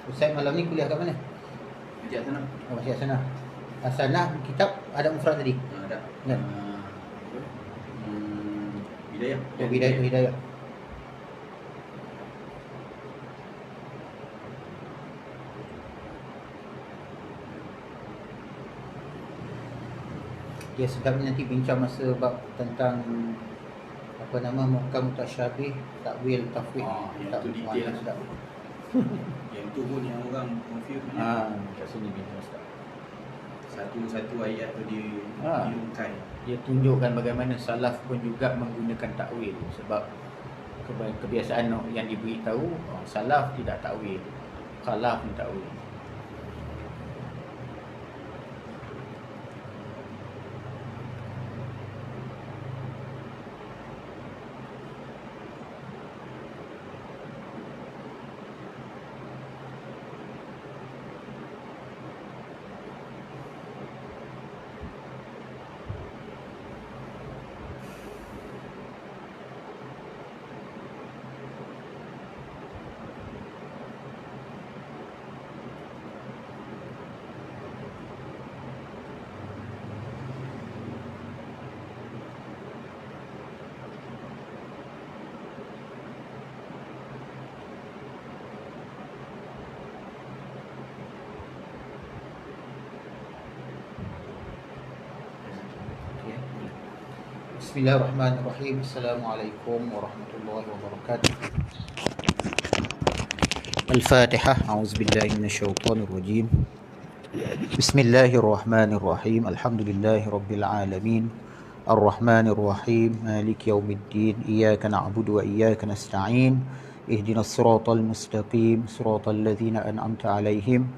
Ustaz malam ni kuliah kat mana? Masjid sana. Oh, masih kat sana. Sanah kitab ada mufrad tadi. Ada. Kan? Hidayah. Oh, hidayah. Ya, sedap nanti bincang masa bab tentang apa nama muhkam mutasyabih, takwil, tafwid. Yang tu detail lah. Sedap. Yang tu pun yang orang confuse Kat sini bincang sedap. Satu ayat tu diungkai. Dia tunjukkan bagaimana salaf pun juga menggunakan takwil, sebab kebiasaan yang diberitahu salaf tidak takwil, khalaf ni takwil. Bismillahirrahmanirrahim. Assalamualaikum warahmatullahi wabarakatuh. Al-Fatihah. A'udzubillahi minasyaitonir rajim. Bismillahirrahmanirrahim. Alhamdulillahirabbil alamin. Ar-Rahmanir Rahim. Maliki yaumiddin. Iyyaka na'budu wa iyyaka nasta'in. Ihdinas siratal mustaqim. Siratal ladzina an'amta 'alaihim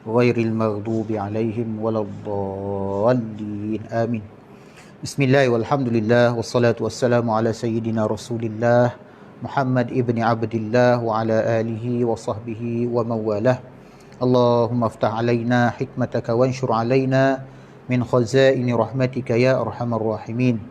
ghairil maghdubi 'alaihim waladdallin. Amin. Bismillah walhamdulillah wassalatu wassalamu ala sayyidina Rasulillah Muhammad ibni Abdillah wa ala alihi wa sahbihi wa mawalah. Allahumma aftah alaina hikmataka wanshur alaina min khazaini rahmatika ya arhamar rahimin.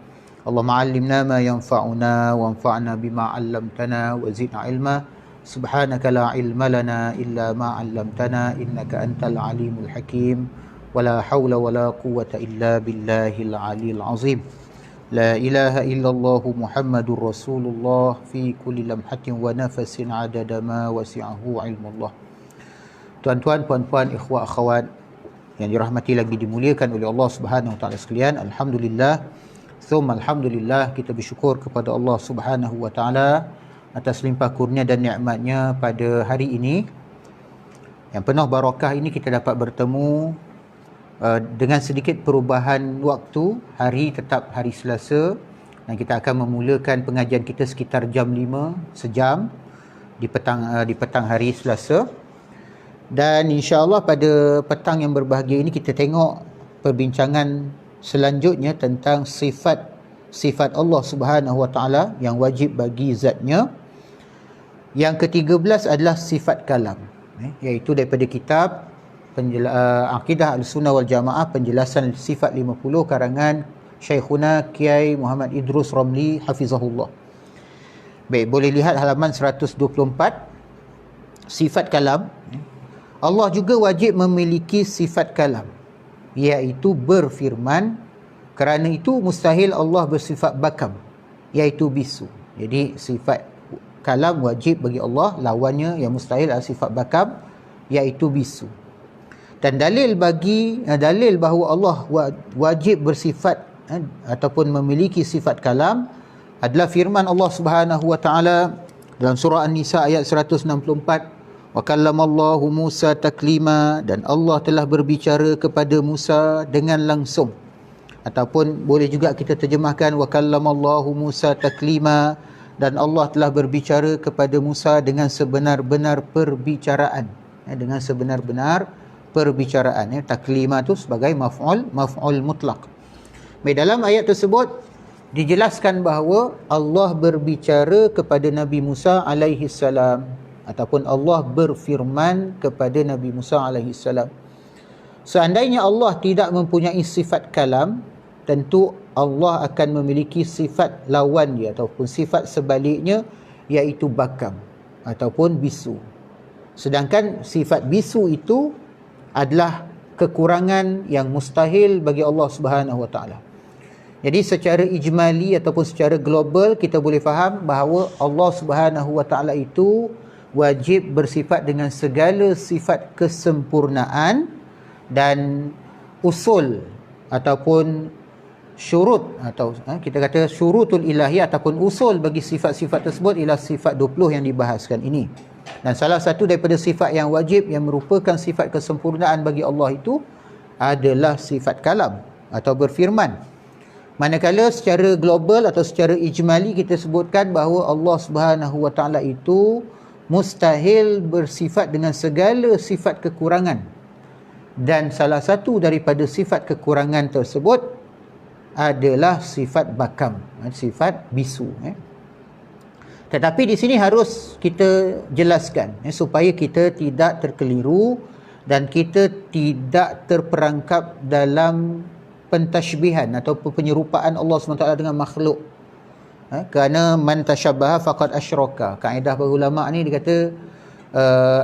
Allahumma allimna ma yanfa'una wanfa'na bima 'allamtana wa zidna ilma. Subhanaka la ilma lana illa ma 'allamtana innaka antal alimul hakim. ولا حول ولا قوة إلا بالله العلي العظيم. لا إله إلا الله محمد رسول الله في كل لمحة ونفس عدد ما وسعه علم الله. Tuan-tuan, puan-puan, ikhwah, akhwat yang dirahmati lagi dimuliakan oleh Allah Subhanahu wa taala sekalian, alhamdulillah, thumma alhamdulillah, kita bersyukur kepada Allah Subhanahu wa taala atas limpah kurnia dan nikmatnya pada hari ini yang penuh barakah ini. Kita dapat bertemu dengan sedikit perubahan waktu. Hari tetap hari Selasa, dan kita akan memulakan pengajian kita sekitar jam 5, sejam di petang hari Selasa. Dan insya-Allah pada petang yang berbahagia ini kita tengok perbincangan selanjutnya tentang sifat Allah Subhanahu wa taala yang wajib bagi zatnya. Yang ke-13 adalah sifat kalam, iaitu daripada kitab Aqidah Al-Sunnah wal Jamaah, penjelasan sifat 50 karangan Syekhuna Kiai Muhammad Idrus Ramli hafizahullah. Baik, boleh lihat halaman 124. Sifat kalam. Allah juga wajib memiliki sifat kalam, iaitu berfirman. Kerana itu mustahil Allah bersifat bakam, iaitu bisu. Jadi sifat kalam wajib bagi Allah, lawannya yang mustahil adalah sifat bakam, iaitu bisu. Dan dalil bahawa Allah wajib bersifat ataupun memiliki sifat kalam adalah firman Allah Subhanahu wa taala dalam surah An-Nisa ayat 164, wa kallamallahu Musa taklima, dan Allah telah berbicara kepada Musa dengan langsung. Ataupun boleh juga kita terjemahkan wa kallamallahu Musa taklima, dan Allah telah berbicara kepada Musa dengan sebenar-benar perbicaraan. Dengan sebenar-benar perbicaraan. Taklima tu sebagai maf'ul mutlaq. Dalam ayat tersebut dijelaskan bahawa Allah berbicara kepada Nabi Musa alaihi salam, ataupun Allah berfirman kepada Nabi Musa alaihi salam. Seandainya Allah tidak mempunyai sifat kalam, tentu Allah akan memiliki sifat lawan dia ataupun sifat sebaliknya, iaitu bakam ataupun bisu. Sedangkan sifat bisu itu adalah kekurangan yang mustahil bagi Allah Subhanahu Wa Taala. Jadi secara ijmali ataupun secara global kita boleh faham bahawa Allah Subhanahu Wa Taala itu wajib bersifat dengan segala sifat kesempurnaan, dan usul ataupun syurut atau kita kata syurutul ilahi ataupun usul bagi sifat-sifat tersebut ialah sifat 20 yang dibahaskan ini. Dan salah satu daripada sifat yang wajib yang merupakan sifat kesempurnaan bagi Allah itu adalah sifat kalam atau berfirman. Manakala secara global atau secara ijmali kita sebutkan bahawa Allah Subhanahu Wa Taala itu mustahil bersifat dengan segala sifat kekurangan. Dan salah satu daripada sifat kekurangan tersebut adalah sifat bakam, sifat bisu. Tetapi di sini harus kita jelaskan supaya kita tidak terkeliru dan kita tidak terperangkap dalam pentashbihan atau penyerupaan Allah SWT dengan makhluk. Kerana man tashabbaha faqad asyraka. Kaedah para ulama ni dia kata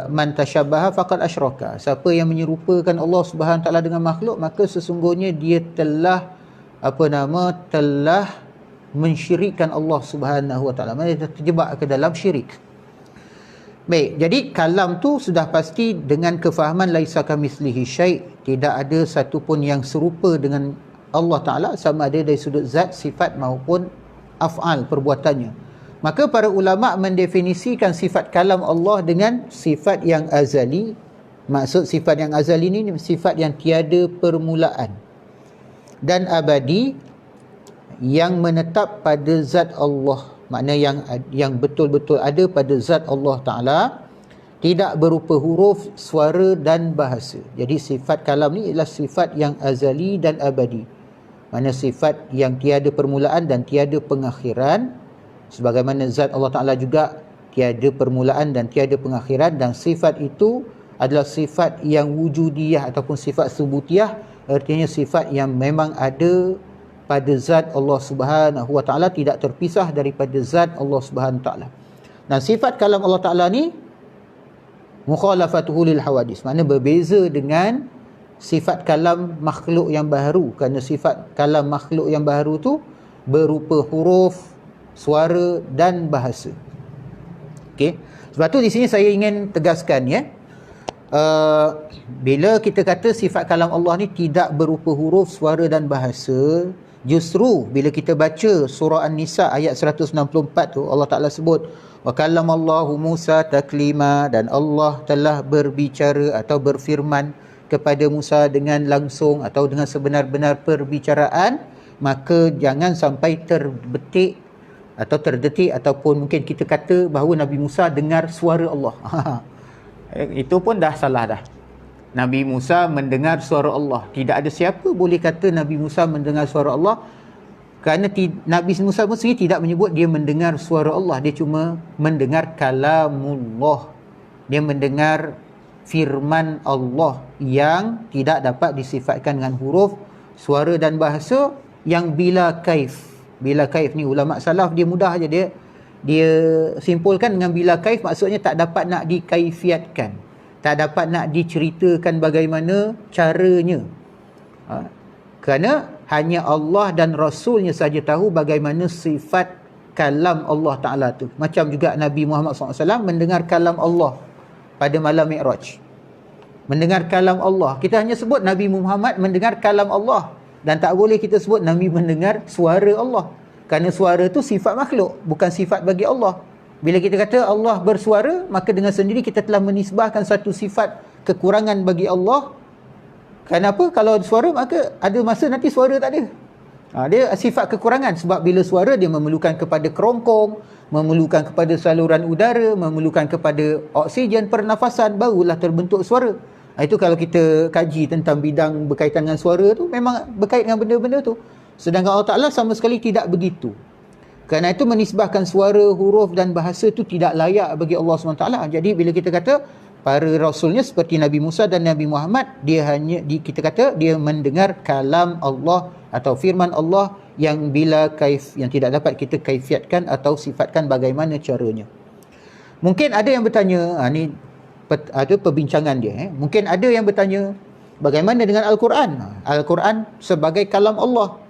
man tashabbaha faqad asyraka. Siapa yang menyerupakan Allah SWT dengan makhluk, maka sesungguhnya dia telah telah mensyirikkan Allah Subhanahu Wa Taala. Dia terjebak ke dalam syirik. Baik, jadi kalam tu sudah pasti dengan kefahaman laisa kamitslihi syai', tidak ada satu pun yang serupa dengan Allah Taala sama ada dari sudut zat, sifat maupun af'al, perbuatannya. Maka para ulama mendefinisikan sifat kalam Allah dengan sifat yang azali. Maksud sifat yang azali ni sifat yang tiada permulaan dan abadi, yang menetap pada zat Allah, makna yang betul-betul ada pada zat Allah Ta'ala, tidak berupa huruf, suara dan bahasa. Jadi sifat kalam ni ialah sifat yang azali dan abadi, makna sifat yang tiada permulaan dan tiada pengakhiran, sebagaimana zat Allah Ta'ala juga tiada permulaan dan tiada pengakhiran. Dan sifat itu adalah sifat yang wujudiyah ataupun sifat subutiyah, artinya sifat yang memang ada pada zat Allah Subhanahu Wa Taala, tidak terpisah daripada zat Allah Subhanahu Wa Taala. Dan sifat kalam Allah Taala ni mukhalafatuhu lil hawadis, makna berbeza dengan sifat kalam makhluk yang baharu, kerana sifat kalam makhluk yang baharu tu berupa huruf, suara dan bahasa. Okey. Sebab tu di sini saya ingin tegaskan bila kita kata sifat kalam Allah ni tidak berupa huruf, suara dan bahasa, justru bila kita baca surah An-Nisa ayat 164 tu, Allah Ta'ala sebut wa kallamallahu Musa taklima, dan Allah telah berbicara atau berfirman kepada Musa dengan langsung atau dengan sebenar-benar perbicaraan. Maka jangan sampai terbetik atau terdetik ataupun mungkin kita kata bahawa Nabi Musa dengar suara Allah. Itu pun dah salah dah. Nabi Musa mendengar suara Allah. Tidak ada siapa boleh kata Nabi Musa mendengar suara Allah, kerana Nabi Musa pun sendiri tidak menyebut dia mendengar suara Allah. Dia cuma mendengar kalamullah. Dia mendengar firman Allah yang tidak dapat disifatkan dengan huruf, suara dan bahasa, yang bila kaif. Bila kaif ni ulama salaf dia mudah aja dia simpulkan dengan bila kaif, maksudnya tak dapat nak dikaifiatkan, tak dapat nak diceritakan bagaimana caranya. Kerana hanya Allah dan Rasulnya saja tahu bagaimana sifat kalam Allah Ta'ala tu. Macam juga Nabi Muhammad SAW mendengar kalam Allah pada malam Mi'raj. Mendengar kalam Allah. Kita hanya sebut Nabi Muhammad mendengar kalam Allah, dan tak boleh kita sebut Nabi mendengar suara Allah, kerana suara tu sifat makhluk, bukan sifat bagi Allah. Bila kita kata Allah bersuara, maka dengan sendiri kita telah menisbahkan satu sifat kekurangan bagi Allah. Kenapa? Kalau suara, maka ada masa nanti suara tak ada. Dia sifat kekurangan, sebab bila suara dia memerlukan kepada kerongkong, memerlukan kepada saluran udara, memerlukan kepada oksigen pernafasan, barulah terbentuk suara. Itu kalau kita kaji tentang bidang berkaitan dengan suara tu, memang berkait dengan benda-benda tu. Sedangkan Allah Ta'ala sama sekali tidak begitu. Kerana itu menisbahkan suara, huruf dan bahasa itu tidak layak bagi Allah SWT. Jadi bila kita kata para rasulnya seperti Nabi Musa dan Nabi Muhammad, kita kata dia mendengar kalam Allah atau firman Allah yang bila kaif, yang tidak dapat kita kaifiatkan atau sifatkan bagaimana caranya. Mungkin ada yang bertanya, ni ada perbincangan dia. Mungkin ada yang bertanya, bagaimana dengan Al-Quran? Al-Quran sebagai kalam Allah.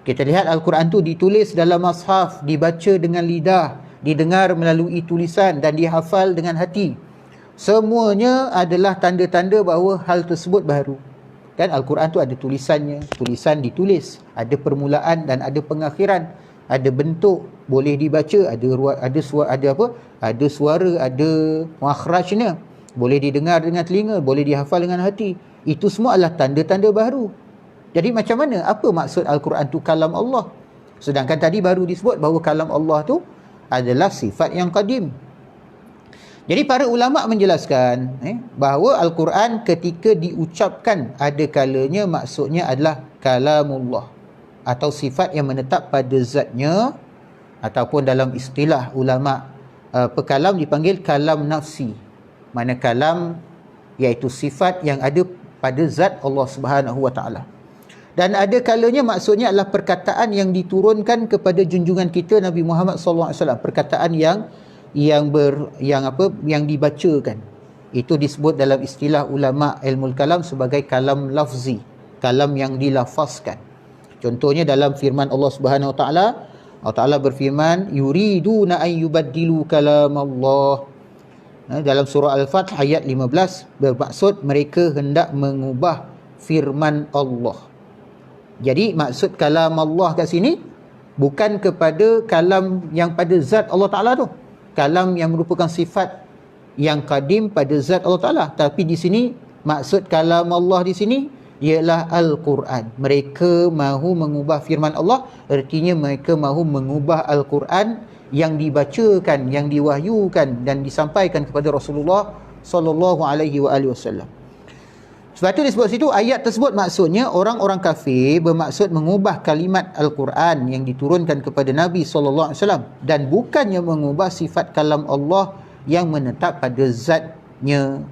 Kita lihat Al-Quran tu ditulis dalam mushaf, dibaca dengan lidah, didengar melalui tulisan dan dihafal dengan hati. Semuanya adalah tanda-tanda bahawa hal tersebut baharu. Kan Al-Quran tu ada tulisannya, tulisan ditulis, ada permulaan dan ada pengakhiran, ada bentuk, boleh dibaca, ada suara, ada makhrajnya, boleh didengar dengan telinga, boleh dihafal dengan hati. Itu semua adalah tanda-tanda baharu. Jadi macam mana? Apa maksud Al-Quran tu kalam Allah? Sedangkan tadi baru disebut bahawa kalam Allah tu adalah sifat yang qadim. Jadi para ulama menjelaskan bahawa Al-Quran ketika diucapkan ada kalanya maksudnya adalah kalamullah atau sifat yang menetap pada zatnya, ataupun dalam istilah ulama pekalam dipanggil kalam nafsi. Mana kalam iaitu sifat yang ada pada zat Allah Subhanahu Wa Taala. Dan ada kalanya maksudnya adalah perkataan yang diturunkan kepada junjungan kita Nabi Muhammad sallallahu alaihi wasallam, perkataan yang dibacakan. Itu disebut dalam istilah ulama ilmu kalam sebagai kalam lafzi, kalam yang dilafazkan. Contohnya dalam firman Allah Subhanahu Wa Taala, Allah Taala berfirman, yuriduna an yubaddilu kalam Allah. Dalam surah Al-Fath ayat 15, bermaksud mereka hendak mengubah firman Allah. Jadi maksud kalam Allah kat sini bukan kepada kalam yang pada zat Allah Taala tu, kalam yang merupakan sifat yang qadim pada zat Allah Taala, tapi di sini maksud kalam Allah di sini ialah Al-Quran. Mereka mahu mengubah firman Allah, artinya mereka mahu mengubah Al-Quran yang dibacakan, yang diwahyukan dan disampaikan kepada Rasulullah sallallahu alaihi wasallam. Sebab itu disebut situ ayat tersebut maksudnya orang-orang kafir bermaksud mengubah kalimat Al-Quran yang diturunkan kepada Nabi sallallahu alaihi wasallam dan bukannya mengubah sifat kalam Allah yang menetap pada zatnya.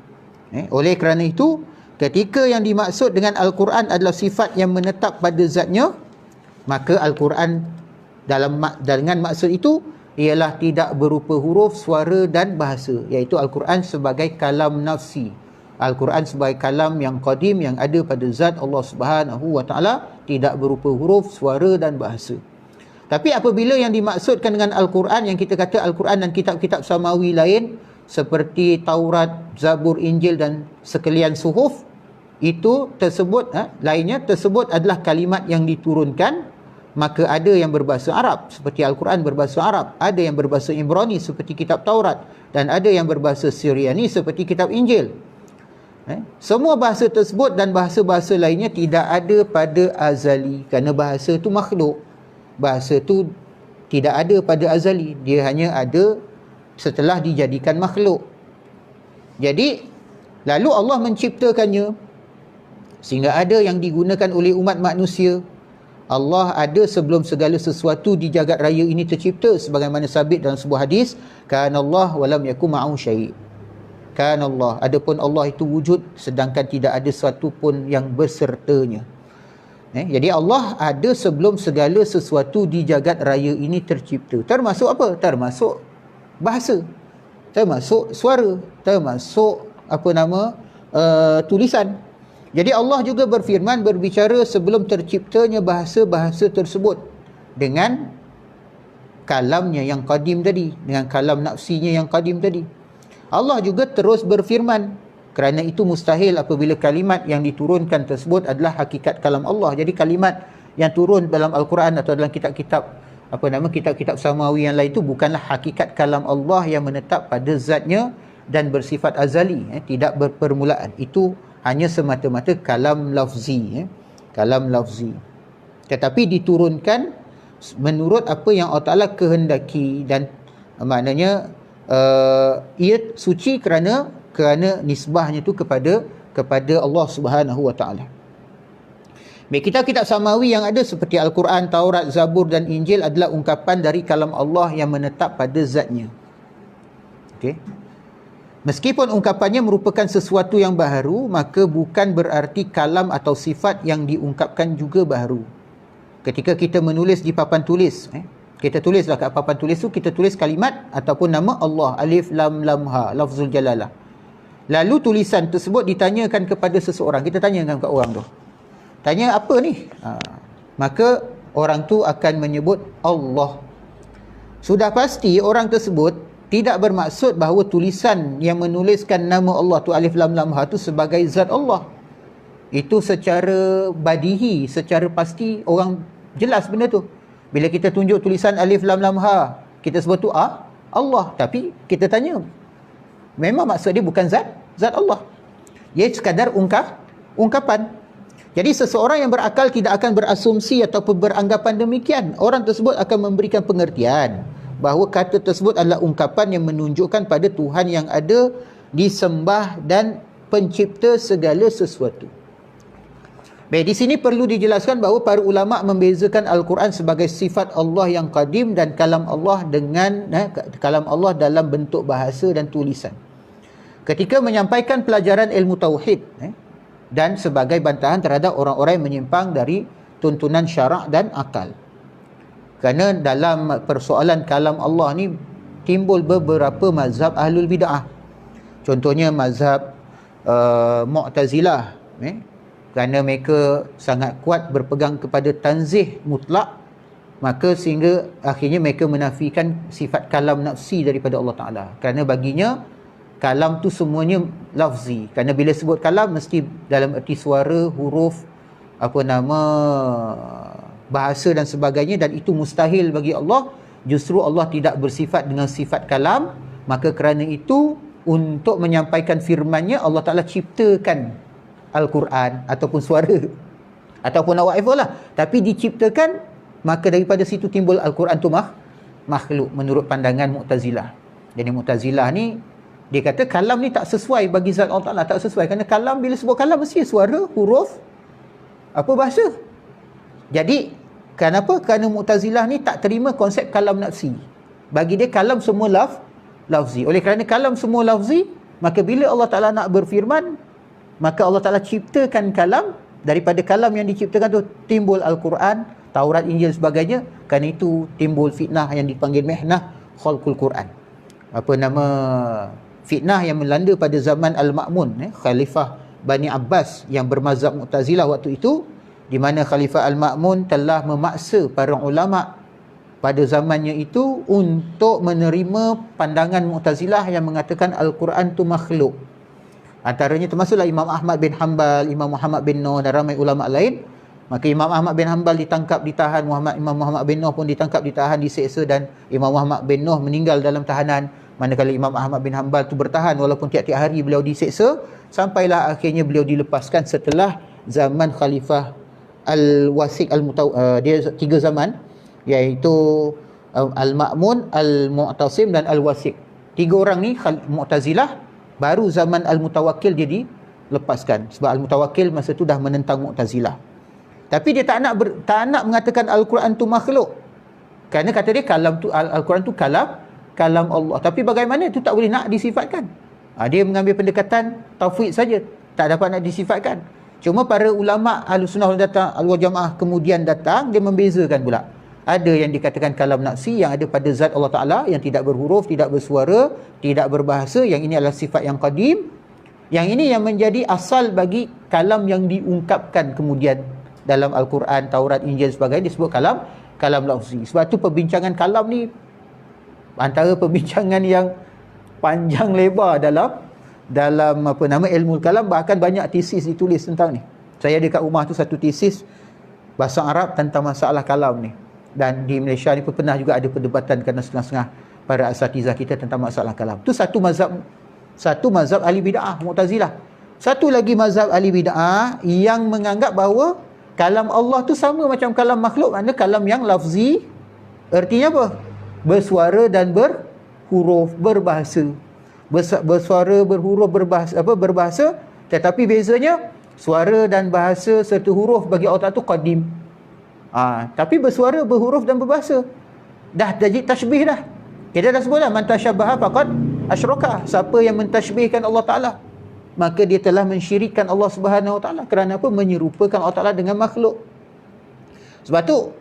Oleh kerana itu, ketika yang dimaksud dengan Al-Quran adalah sifat yang menetap pada zatnya, maka Al-Quran dengan maksud itu ialah tidak berupa huruf, suara dan bahasa, iaitu Al-Quran sebagai kalam nafsi. Al-Quran sebagai kalam yang qadim yang ada pada zat Allah Subhanahu Wa Taala, tidak berupa huruf, suara dan bahasa. Tapi apabila yang dimaksudkan dengan Al-Quran, yang kita kata Al-Quran dan kitab-kitab samawi lain seperti Taurat, Zabur, Injil dan sekalian suhuf, itu tersebut lainnya tersebut adalah kalimat yang diturunkan, maka ada yang berbahasa Arab seperti Al-Quran berbahasa Arab, ada yang berbahasa Ibrani seperti kitab Taurat, dan ada yang berbahasa Syriani seperti kitab Injil. Semua bahasa tersebut dan bahasa-bahasa lainnya tidak ada pada azali, kerana bahasa itu makhluk. Bahasa itu tidak ada pada azali, dia hanya ada setelah dijadikan makhluk. Jadi lalu Allah menciptakannya sehingga ada yang digunakan oleh umat manusia. Allah ada sebelum segala sesuatu di jagat raya ini tercipta, sebagaimana sabit dalam sebuah hadis, kanallah walam yakum ma'ahu syai'. Kanallah, adapun Allah itu wujud sedangkan tidak ada sesuatu pun yang bersertanya. Jadi Allah ada sebelum segala sesuatu di jagat raya ini tercipta. Termasuk apa? Termasuk bahasa, termasuk suara, termasuk tulisan. Jadi Allah juga berfirman, berbicara sebelum terciptanya bahasa-bahasa tersebut dengan kalamnya yang qadim tadi, dengan kalam nafsinya yang qadim tadi. Allah juga terus berfirman, kerana itu mustahil apabila kalimat yang diturunkan tersebut adalah hakikat kalam Allah. Jadi kalimat yang turun dalam Al-Quran atau dalam kitab-kitab kitab-kitab samawi yang lain itu bukanlah hakikat kalam Allah yang menetap pada zatnya dan bersifat azali, tidak berpermulaan. Itu hanya semata-mata kalam lafzi, kalam lafzi. Tetapi diturunkan menurut apa yang Allah Ta'ala kehendaki, dan maknanya ia suci kerana nisbahnya itu kepada Allah Subhanahu Wa Ta'ala. Baik, kitab-kitab samawi yang ada seperti Al-Quran, Taurat, Zabur dan Injil adalah ungkapan dari kalam Allah yang menetap pada zatnya. Okey. Meskipun ungkapannya merupakan sesuatu yang baharu, maka bukan berarti kalam atau sifat yang diungkapkan juga baharu. Ketika kita menulis di papan tulis, kita tulislah kat papan tulis tu, kita tulis kalimat ataupun nama Allah, alif lam lam ha, lafzul jalalah. lalu tulisan tersebut ditanyakan kepada seseorang, kita tanyakan kat orang tu, tanya apa ni, maka orang tu akan menyebut Allah. Sudah pasti orang tersebut tidak bermaksud bahawa tulisan yang menuliskan nama Allah tu, alif lam lam ha tu, sebagai zat Allah. Itu secara badihi, secara pasti orang jelas benda tu. Bila kita tunjuk tulisan alif lam lam ha, kita sebut tu Allah. Tapi kita tanya, memang maksud dia bukan zat Allah. Ia sekadar ungkapan. Jadi seseorang yang berakal tidak akan berasumsi ataupun beranggapan demikian. Orang tersebut akan memberikan pengertian bahawa kata tersebut adalah ungkapan yang menunjukkan pada Tuhan yang ada, disembah dan pencipta segala sesuatu. Baik, di sini perlu dijelaskan bahawa para ulama membezakan Al-Quran sebagai sifat Allah yang qadim dan kalam Allah dengan kalam Allah dalam bentuk bahasa dan tulisan. Ketika menyampaikan pelajaran ilmu tauhid dan sebagai bantahan terhadap orang-orang yang menyimpang dari tuntunan syarak dan akal. Kerana dalam persoalan kalam Allah ni timbul beberapa mazhab ahlul bid'ah. Contohnya mazhab Mu'tazilah, kerana mereka sangat kuat berpegang kepada tanzih mutlak, maka sehingga akhirnya mereka menafikan sifat kalam nafsi daripada Allah Ta'ala. Kerana baginya kalam tu semuanya lafzi. Kerana bila sebut kalam mesti dalam erti suara, huruf, bahasa dan sebagainya, dan itu mustahil bagi Allah. Justru Allah tidak bersifat dengan sifat kalam, maka kerana itu untuk menyampaikan firman-Nya Allah Ta'ala ciptakan Al-Quran ataupun suara ataupun whatever lah, tapi diciptakan, maka daripada situ timbul Al-Quran tu makhluk menurut pandangan Mu'tazilah. Jadi Mu'tazilah ni dia kata kalam ni tak sesuai bagi zat Allah Ta'ala, tak sesuai, kerana kalam, bila sebut kalam mesti suara, huruf, bahasa. Jadi kenapa? Kerana Mu'tazilah ni tak terima konsep kalam nafsi. Bagi dia kalam semua lafzi. Oleh kerana kalam semua lafzi, maka bila Allah Ta'ala nak berfirman, maka Allah Ta'ala ciptakan kalam. Daripada kalam yang diciptakan tu timbul Al-Quran, Taurat, Injil sebagainya. Kerana itu timbul fitnah yang dipanggil mihnah khalqul Quran. Fitnah yang melanda pada zaman Al-Ma'mun, Khalifah Bani Abbas yang bermazhab Mu'tazilah waktu itu, di mana Khalifah Al-Ma'mun telah memaksa para ulama pada zamannya itu untuk menerima pandangan Mu'tazilah yang mengatakan Al-Quran tu makhluk. Antaranya termasuklah Imam Ahmad bin Hanbal, Imam Muhammad bin Nuh dan ramai ulama lain. Maka Imam Ahmad bin Hanbal ditangkap, ditahan, Imam Muhammad bin Nuh pun ditangkap, ditahan, diseksa, dan Imam Muhammad bin Nuh meninggal dalam tahanan. Manakala Imam Ahmad bin Hanbal tu bertahan walaupun tiap-tiap hari beliau diseksa, sampailah akhirnya beliau dilepaskan setelah zaman Khalifah Al-Wasiq dia 3 zaman, iaitu Al-Ma'mun, Al-Mu'tasim dan Al-Wasiq. 3 orang ni Mu'tazilah, baru zaman Al-Mutawakkil dia dilepaskan. Sebab Al-Mutawakkil masa tu dah menentang Mu'tazilah. Tapi dia tak nak mengatakan Al-Quran tu makhluk. Kerana kata dia kalam tu, Al-Quran tu kalam Allah. Tapi bagaimana itu tak boleh nak disifatkan. Dia mengambil pendekatan tauhid saja, tak dapat nak disifatkan. Cuma para ulama Ahlussunnah wal Jamaah kemudian datang, dia membezakan pula. Ada yang dikatakan kalam nafsi yang ada pada zat Allah Ta'ala, yang tidak berhuruf, tidak bersuara, tidak berbahasa. Yang ini adalah sifat yang qadim. Yang ini yang menjadi asal bagi kalam yang diungkapkan kemudian dalam Al-Quran, Taurat, Injil sebagainya, disebut kalam nafsi. Sebab tu perbincangan kalam ni antara perbincangan yang panjang lebar dalam ilmu kalam. Bahkan banyak tesis ditulis tentang ni. Saya ada kat rumah tu satu tesis bahasa Arab tentang masalah kalam ni. Dan di Malaysia ni pun pernah juga ada perdebatan kerana setengah-setengah para asatizah kita tentang masalah kalam. Tu satu mazhab ahli bid'ah, Mu'tazilah. Satu lagi mazhab ahli bid'ah yang menganggap bahawa kalam Allah tu sama macam kalam makhluk, maknanya kalam yang lafzi. Artinya apa? Bersuara dan berhuruf, berbahasa. Bersuara, berhuruf, berbahasa. Tetapi bezanya suara dan bahasa serta huruf bagi Allah tu qadim. Tapi bersuara, berhuruf dan berbahasa dah jadi tashbih dah. Kita dah sebut dah, man tashabbaha faqad asyraka. Siapa yang mentashbihkan Allah Ta'ala, maka dia telah mensyirikkan Allah Subhanahu Wa Ta'ala. Kerana apa? Menyerupakan Allah Ta'ala dengan makhluk. Sebab tu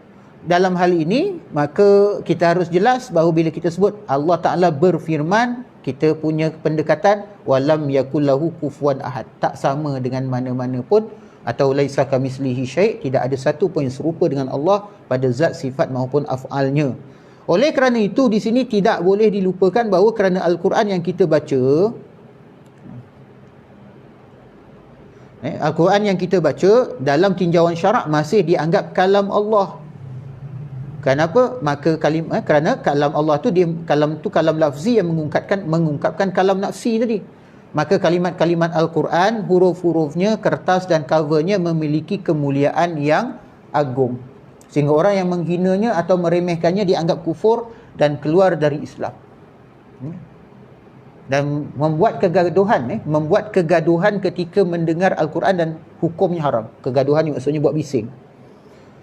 dalam hal ini, maka kita harus jelas bahawa bila kita sebut Allah Ta'ala berfirman, kita punya pendekatan walam yakullahu kufuwan ahad, tak sama dengan mana-mana pun, atau laisa kamislihi syai', tidak ada satu pun yang serupa dengan Allah pada zat, sifat maupun af'alnya. Oleh kerana itu di sini tidak boleh dilupakan bahawa kerana Al-Quran yang kita baca, Al-Quran yang kita baca dalam tinjauan syarak masih dianggap kalam Allah. Kenapa? Maka kerana kalam Allah tu, kalam lafzi yang mengungkapkan kalam nafsi tadi. Maka kalimat-kalimat Al-Quran, huruf-hurufnya, kertas dan covernya memiliki kemuliaan yang agung, sehingga orang yang menghinanya atau meremehkannya dianggap kufur dan keluar dari Islam. Dan membuat kegaduhan ketika mendengar Al-Quran dan hukumnya haram. Kegaduhan ni maksudnya buat bising.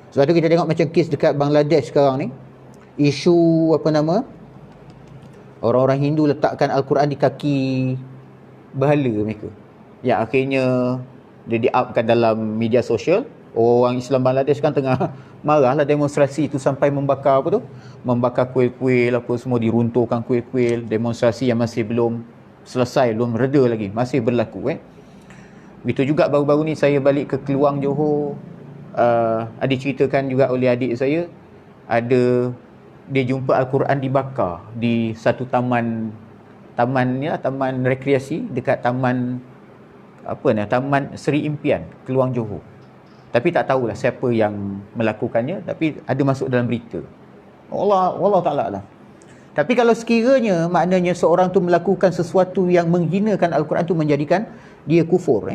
Sebab tu kita tengok macam kes dekat Bangladesh sekarang ni, isu orang-orang Hindu letakkan Al-Quran di kaki berhala mereka, yang akhirnya dia di-upkan dalam media sosial. Orang Islam Bangladesh kan tengah marahlah, demonstrasi tu sampai membakar membakar kuil-kuil, apa semua, diruntuhkan kuil-kuil. Demonstrasi yang masih belum selesai, belum reda lagi, masih berlaku. Begitu juga baru-baru ni saya balik ke Keluang, Johor. Ada ceritakan juga oleh adik saya, dia jumpa Al-Quran dibakar di satu taman rekreasi dekat taman Seri Impian, Keluang, Johor. Tapi tak tahulah siapa yang melakukannya, tapi ada masuk dalam berita. Allah Ta'ala alam. Tapi kalau sekiranya maknanya seorang tu melakukan sesuatu yang menghinakan Al-Quran tu, menjadikan dia kufur,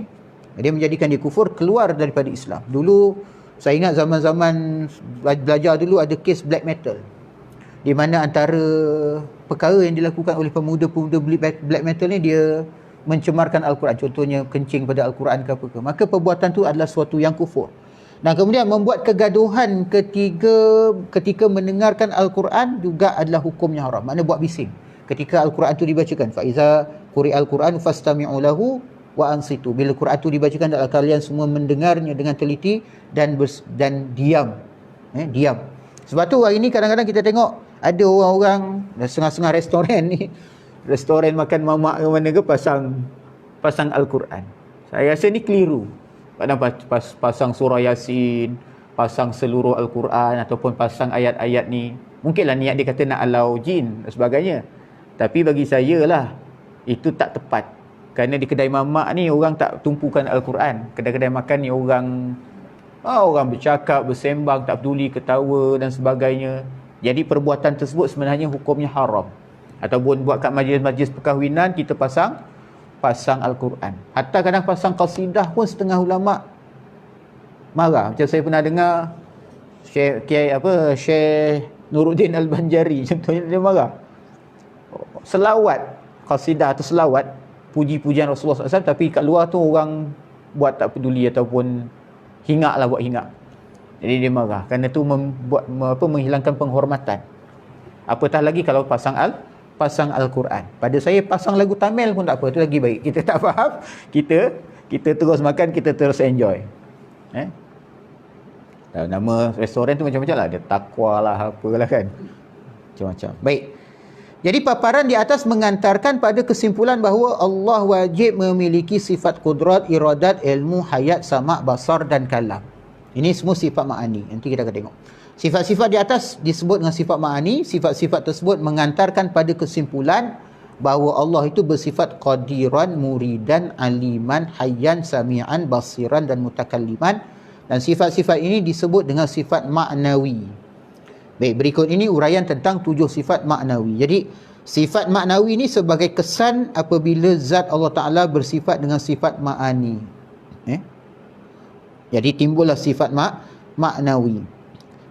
dia menjadikan dia kufur, keluar daripada Islam. Dulu saya ingat zaman-zaman belajar dulu ada kes black metal, di mana antara perkara yang dilakukan oleh pemuda-pemuda black metal ni, dia mencemarkan Al-Quran, contohnya kencing pada Al-Quran ke apa ke. Maka perbuatan tu adalah suatu yang kufur. Dan kemudian membuat kegaduhan ketika mendengarkan Al-Quran juga adalah hukumnya haram. Maknanya buat bising ketika Al-Quran tu dibacakan. Fa iza quri'al Quran fastami'u lahu wa ansitu. Bila Quran tu dibacakan, adalah kalian semua mendengarnya dengan teliti dan diam. Diam. Sebab tu hari ni kadang-kadang kita tengok ada orang-orang setengah-setengah restoran ni, restoran makan mamak ke mana ke, pasang Al-Quran. Saya rasa ni keliru. Kadang pasang surah Yasin, pasang seluruh Al-Quran, ataupun pasang ayat-ayat ni. Mungkinlah niat dia kata nak halau jin dan sebagainya. Tapi bagi saya lah, itu tak tepat. Kerana di kedai mamak ni orang tak tumpukan Al-Quran. Kedai-kedai makan ni orang bercakap, bersembang, tak peduli, ketawa dan sebagainya. Jadi perbuatan tersebut sebenarnya hukumnya haram. Ataupun buat kat majlis-majlis perkahwinan, kita pasang Al-Quran. Hatta kadang pasang qasidah pun setengah ulama marah. Macam saya pernah dengar Syekh Nuruddin Al-Banjari contohnya, dia marah. Selawat, qasidah atau selawat, puji-pujian Rasulullah SAW, tapi kat luar tu orang buat tak peduli ataupun hingak lah, buat hingak. Jadi dia marah. Kerana tu menghilangkan penghormatan. Apatah lagi kalau pasang Al-Quran. Pada saya pasang lagu Tamil pun tak apa, tu lagi baik. Kita tak faham, kita terus makan, kita terus enjoy. Nama restoran tu macam-macam lah, ada Taqwa lah, apalah kan, macam-macam. Baik. Jadi paparan di atas mengantarkan pada kesimpulan bahawa Allah wajib memiliki sifat kudrat, iradat, ilmu, hayat, sama', basar dan kalam. Ini semua sifat ma'ani. Nanti kita akan tengok. Sifat-sifat di atas disebut dengan sifat ma'ani. Sifat-sifat tersebut mengantarkan pada kesimpulan bahawa Allah itu bersifat qadiran, muridan, aliman, hayyan, sami'an, basiran dan mutakalliman. Dan sifat-sifat ini disebut dengan sifat ma'nawi. Baik, berikut ini uraian tentang 7 sifat ma'nawi. Jadi, sifat ma'nawi ini sebagai kesan apabila zat Allah Ta'ala bersifat dengan sifat ma'ani. Jadi, timbullah sifat ma'nawi.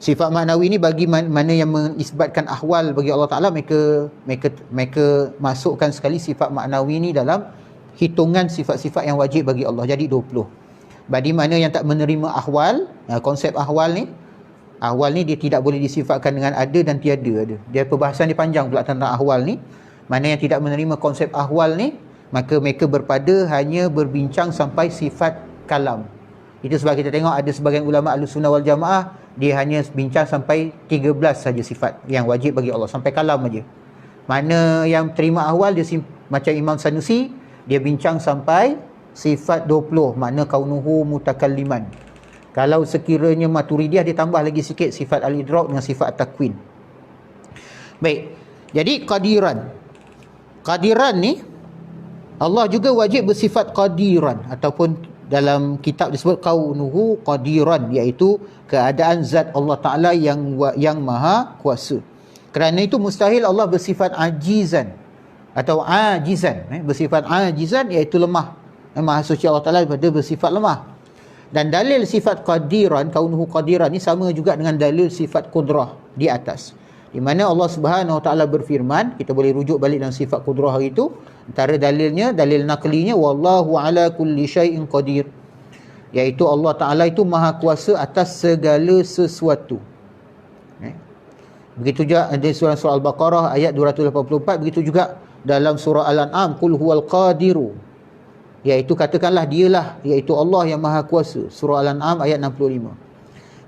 Sifat ma'nawi ini bagi mana yang menisbatkan ahwal bagi Allah Ta'ala, mereka masukkan sekali sifat ma'nawi ini dalam hitungan sifat-sifat yang wajib bagi Allah. Jadi 20. Bagi mana yang tak menerima ahwal, konsep ahwal ni dia tidak boleh disifatkan dengan ada dan tiada. Dia perbahasan dia panjang pula tentang ahwal ni. Mana yang tidak menerima konsep ahwal ni, maka mereka berpada hanya berbincang sampai sifat kalam. Itu sebab kita tengok ada sebagian ulama Ahlussunnah wal Jamaah, dia hanya bincang sampai 13 saja sifat yang wajib bagi Allah, sampai kalam aja. Mana yang terima awal dia macam Imam Sanusi, dia bincang sampai sifat 20, makna kaunuhu mutakalliman. Kalau sekiranya Maturidiyah dia tambah lagi sikit sifat al-idrak dengan sifat takwin. Baik. Jadi qadiran ni Allah juga wajib bersifat qadiran, ataupun dalam kitab disebut kaunuhu qadiran, iaitu keadaan zat Allah Taala yang maha kuasa. Kerana itu mustahil Allah bersifat ajizan atau ajizan, bersifat ajizan iaitu lemah. Maha suci Allah Taala daripada bersifat lemah. Dan dalil sifat qadiran, kaunuhu qadiran ni sama juga dengan dalil sifat qudrah di atas. Di mana Allah Subhanahu Wa Taala berfirman, kita boleh rujuk balik dalam sifat qudrah itu, antara dalilnya, dalil naklinya, wallahu ala kulli syai'in qadir, iaitu Allah Taala itu maha kuasa atas segala sesuatu. Begitu juga di surah Al-Baqarah ayat 284, begitu juga dalam surah Al-An'am, qul huwal qadiru, iaitu katakanlah dialah, iaitu Allah yang maha kuasa, surah Al-An'am ayat 65.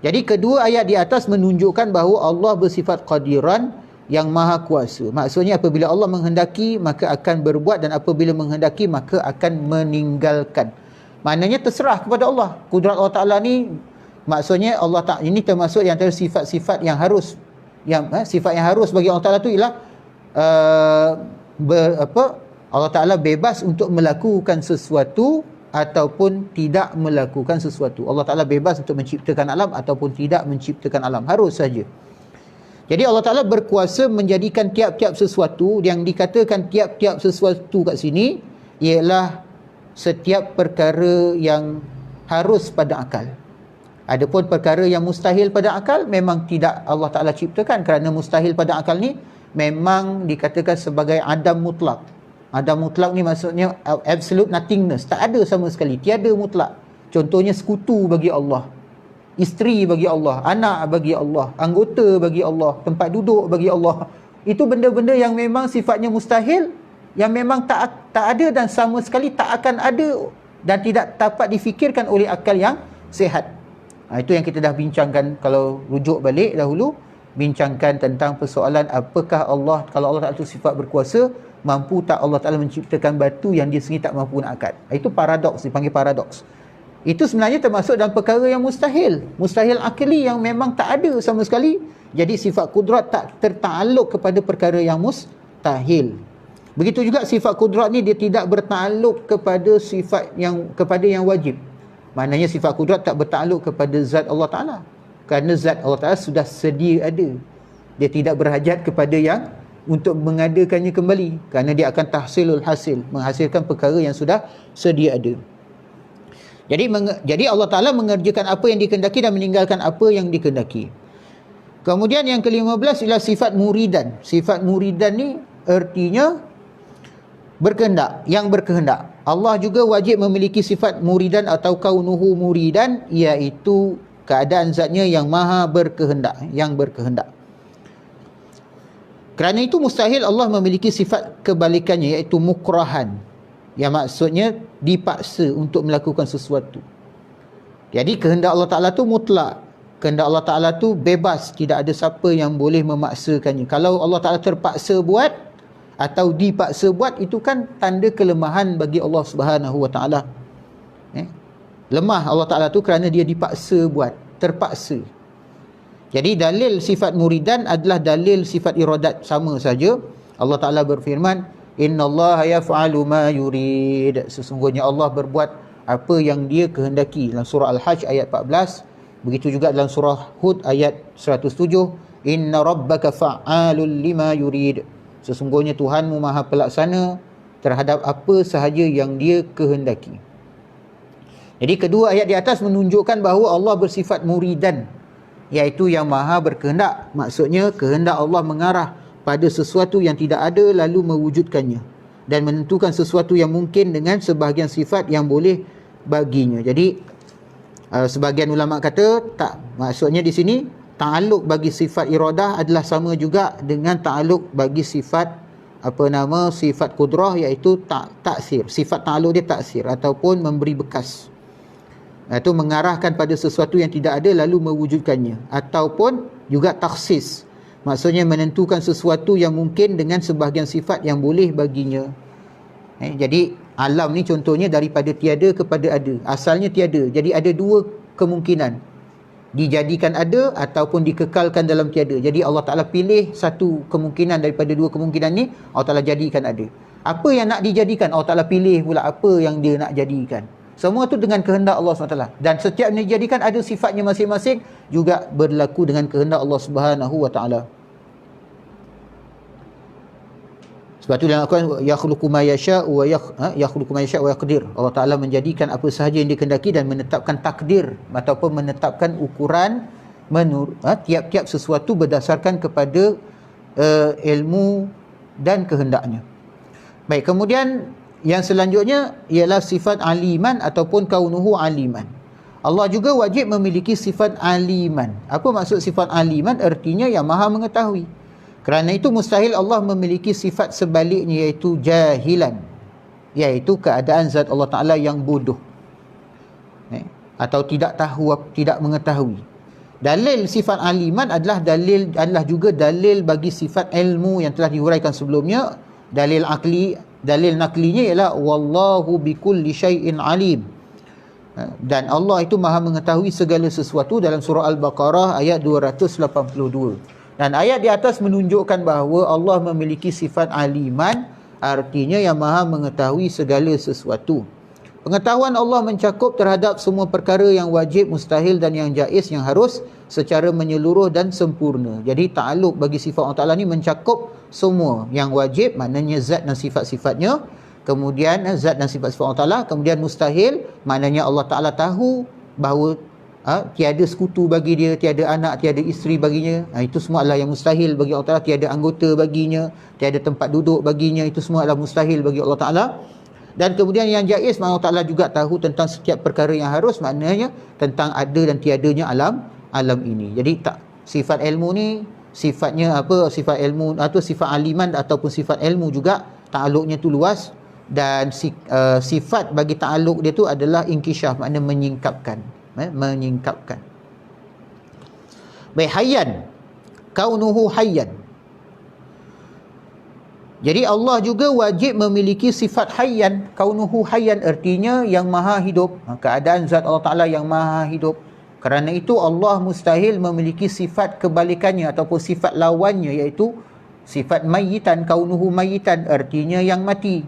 Jadi kedua ayat di atas menunjukkan bahawa Allah bersifat qadiran, yang maha kuasa. Maksudnya apabila Allah menghendaki maka akan berbuat, dan apabila menghendaki maka akan meninggalkan. Maknanya terserah kepada Allah. Kudrat Allah Taala ni, maksudnya Allah Taala ini termasuk yang antara sifat-sifat yang harus, sifat yang harus bagi Allah Taala tu ialah Allah Taala bebas untuk melakukan sesuatu ataupun tidak melakukan sesuatu. Allah Taala bebas untuk menciptakan alam ataupun tidak menciptakan alam, harus saja. Jadi Allah Taala berkuasa menjadikan tiap-tiap sesuatu. Yang dikatakan tiap-tiap sesuatu kat sini ialah setiap perkara yang harus pada akal. Adapun perkara yang mustahil pada akal memang tidak Allah Taala ciptakan, kerana mustahil pada akal ni memang dikatakan sebagai adam mutlak. Adam mutlak ni maksudnya absolute nothingness, tak ada sama sekali, tiada mutlak. Contohnya sekutu bagi Allah, isteri bagi Allah, anak bagi Allah, anggota bagi Allah, tempat duduk bagi Allah. Itu benda-benda yang memang sifatnya mustahil, yang memang tak ada dan sama sekali tak akan ada, dan tidak dapat difikirkan oleh akal yang sihat. Itu yang kita dah bincangkan kalau rujuk balik dahulu, bincangkan tentang persoalan apakah Allah, kalau Allah Ta'ala itu sifat berkuasa, mampu tak Allah Ta'ala menciptakan batu yang dia sendiri tak mampu nak angkat. Itu paradoks, dipanggil paradoks. Itu sebenarnya termasuk dalam perkara yang mustahil, mustahil akli yang memang tak ada sama sekali. Jadi sifat kudrat tak tertakluk kepada perkara yang mustahil. Begitu juga sifat kudrat ni dia tidak bertakluk kepada sifat yang wajib. Maknanya sifat kudrat tak bertakluk kepada zat Allah Ta'ala, kerana zat Allah Ta'ala sudah sedia ada. Dia tidak berhajat kepada yang untuk mengadakannya kembali, kerana dia akan tahsilul hasil, menghasilkan perkara yang sudah sedia ada. Jadi Allah Ta'ala mengerjakan apa yang dikehendaki dan meninggalkan apa yang dikehendaki. Kemudian yang ke-15 ialah sifat muridan. Sifat muridan ni artinya berkehendak, yang berkehendak. Allah juga wajib memiliki sifat muridan atau kaunuhu muridan, iaitu keadaan zatnya yang maha berkehendak, yang berkehendak. Kerana itu mustahil Allah memiliki sifat kebalikannya, iaitu mukrahan, yang maksudnya dipaksa untuk melakukan sesuatu. Jadi kehendak Allah Ta'ala tu mutlak, kehendak Allah Ta'ala tu bebas, tidak ada siapa yang boleh memaksakannya. Kalau Allah Ta'ala terpaksa buat atau dipaksa buat, itu kan tanda kelemahan bagi Allah Subhanahu Wa Ta'ala. Lemah Allah Ta'ala tu kerana dia dipaksa buat, terpaksa. Jadi dalil sifat muridan adalah dalil sifat iradat, sama saja. Allah Ta'ala berfirman, innallaha yaf'alu ma yurid, sesungguhnya Allah berbuat apa yang dia kehendaki, dalam surah Al-Hajj ayat 14. Begitu juga dalam surah Hud ayat 107, inna rabbaka fa'alul lima yurid, sesungguhnya Tuhanmu maha pelaksana terhadap apa sahaja yang dia kehendaki. Jadi kedua ayat di atas menunjukkan bahawa Allah bersifat muridan, iaitu yang maha berkehendak. Maksudnya kehendak Allah mengarah pada sesuatu yang tidak ada lalu mewujudkannya, dan menentukan sesuatu yang mungkin dengan sebahagian sifat yang boleh baginya. Jadi sebahagian ulama kata tak, maksudnya di sini ta'alluq bagi sifat iradah adalah sama juga dengan ta'alluq bagi sifat sifat qudrah, iaitu taksir. Sifat ta'alluq dia taksir ataupun memberi bekas, itu mengarahkan pada sesuatu yang tidak ada lalu mewujudkannya, ataupun juga takhsis, Maksudnya menentukan sesuatu yang mungkin dengan sebahagian sifat yang boleh baginya. Jadi alam ni contohnya daripada tiada kepada ada. Asalnya tiada. Jadi ada dua kemungkinan. Dijadikan ada ataupun dikekalkan dalam tiada. Jadi Allah Ta'ala pilih satu kemungkinan daripada dua kemungkinan ni, Allah Ta'ala jadikan ada. Apa yang nak dijadikan, Allah Ta'ala pilih pula apa yang dia nak jadikan. Semua tu dengan kehendak Allah SWT. Dan setiap yang dijadikan ada sifatnya masing-masing, juga berlaku dengan kehendak Allah SWT. Sebab tu dalam Al-Quran, yakhluqu ma yasha'u wa yakhluqu ma yasha'u wa yaqdir. Allah Ta'ala menjadikan apa sahaja yang dikehendaki dan menetapkan takdir ataupun menetapkan ukuran tiap-tiap sesuatu berdasarkan kepada ilmu dan kehendaknya. Baik, kemudian yang selanjutnya ialah sifat aliman ataupun kaunuhu aliman. Allah juga wajib memiliki sifat aliman. Apa maksud sifat aliman? Artinya yang maha mengetahui. Kerana itu mustahil Allah memiliki sifat sebaliknya, iaitu jahilan, iaitu keadaan zat Allah Ta'ala yang bodoh atau tidak tahu, tidak mengetahui. Dalil sifat aliman adalah juga dalil bagi sifat ilmu yang telah diuraikan sebelumnya. Dalil naklinya ialah wallahu bikulli syai'in alim. Dan Allah itu maha mengetahui segala sesuatu dalam surah Al-Baqarah ayat 282. Dan ayat di atas menunjukkan bahawa Allah memiliki sifat aliman, artinya yang maha mengetahui segala sesuatu. Pengetahuan Allah mencakup terhadap semua perkara yang wajib, mustahil dan yang jaiz, yang harus secara menyeluruh dan sempurna. Jadi ta'aluk bagi sifat Allah Ta'ala ni mencakup semua. Yang wajib maknanya zat dan sifat-sifatnya, kemudian zat dan sifat-sifat Allah Ta'ala, kemudian mustahil maknanya Allah Ta'ala tahu bahawa tiada sekutu bagi dia, tiada anak, tiada isteri baginya. Itu semua adalah yang mustahil bagi Allah Ta'ala. Tiada anggota baginya, tiada tempat duduk baginya. Itu semua adalah mustahil bagi Allah Ta'ala. Dan kemudian yang jaiz, Allah Ta'ala juga tahu tentang setiap perkara yang harus, maknanya tentang ada dan tiadanya alam ini. Jadi sifat ilmu ni sifatnya apa? Sifat ilmu atau sifat aliman ataupun sifat ilmu juga ta'aluknya tu luas. Dan sifat bagi ta'aluk dia tu adalah inkisyaf, makna menyingkapkan. Menyingkapkan. Baik, hayyan, kaunuhu hayyan. Jadi Allah juga wajib memiliki sifat hayyan. Kaunuhu hayyan artinya yang maha hidup. Keadaan zat Allah Ta'ala yang maha hidup. Kerana itu Allah mustahil memiliki sifat kebalikannya ataupun sifat lawannya, iaitu sifat mayitan. Kaunuhu mayitan artinya yang mati.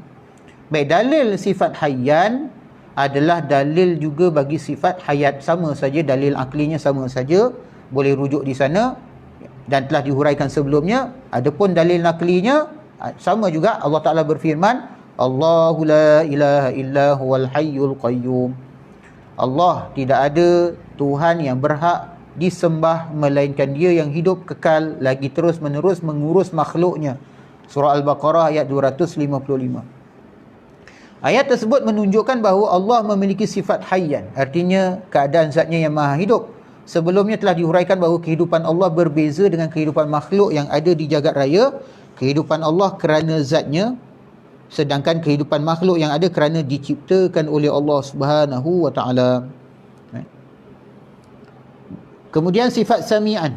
Baik, dalil sifat hayyan adalah dalil juga bagi sifat hayat. Sama saja, dalil aklinya sama saja, boleh rujuk di sana dan telah dihuraikan sebelumnya. Adapun dalil naklinya sama juga. Allah Ta'ala berfirman, Allahu la ilaha illa huwal hayyul qayyum. Allah, tidak ada Tuhan yang berhak disembah melainkan Dia yang hidup kekal lagi terus menerus mengurus makhluknya. Surah Al-Baqarah ayat 255. Ayat tersebut menunjukkan bahawa Allah memiliki sifat hayyan, artinya keadaan zatnya yang maha hidup. Sebelumnya telah dihuraikan bahawa kehidupan Allah berbeza dengan kehidupan makhluk yang ada di jagat raya. Kehidupan Allah kerana zatnya, sedangkan kehidupan makhluk yang ada kerana diciptakan oleh Allah Subhanahu wa Ta'ala. Kemudian sifat sami'an.